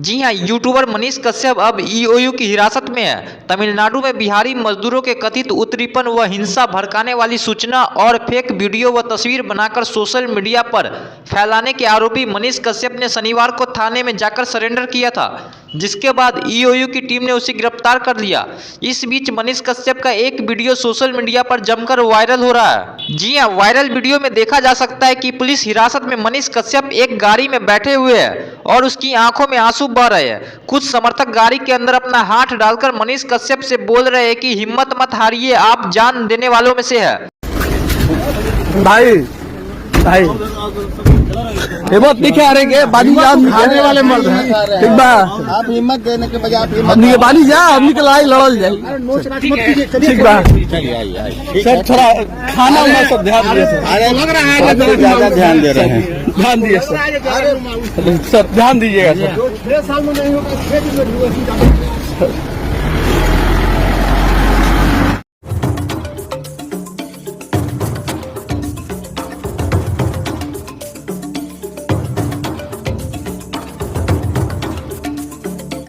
जी हां, यूट्यूबर मनीष कश्यप अब ईओयू की हिरासत में है। तमिलनाडु में बिहारी मजदूरों के कथित उत्पीड़न व हिंसा भड़काने वाली सूचना और फेक वीडियो व तस्वीर बनाकर सोशल मीडिया पर फैलाने के आरोपी मनीष कश्यप ने शनिवार को थाने में जाकर सरेंडर किया था, जिसके बाद ईओयू की टीम ने उसे गिरफ्तार कर लिया। इस बीच मनीष कश्यप का एक वीडियो सोशल मीडिया पर जमकर वायरल हो रहा है। जी हां, वायरल वीडियो में देखा जा सकता है कि पुलिस हिरासत में मनीष कश्यप एक गाड़ी में बैठे हुए हैं और उसकी आंखों में आंसू बह रहे हैं। कुछ समर्थक गाड़ी के अंदर अपना हाथ डालकर मनीष कश्यप से बोल रहे हैं कि हिम्मत मत हारिए, आप जान देने वालों में से है। भाई भाई हिम्मत नहीं खा रहे के बाली जा खाने वाले मर्द हैं, ठीक बा। आप हिम्मत देने के बजाय आप हमनी के बाली जा, हमनी के लड़ाई लड़ल जाए, ठीक बा। सर थोड़ा खाना वाना सब ध्यान दिए सर, लग रहा है कि ज्यादा ध्यान दे रहे हैं। ध्यान दिए सर, ध्यान दीजिएगा सर। 6 साल में नहीं होगा, 6 दिन में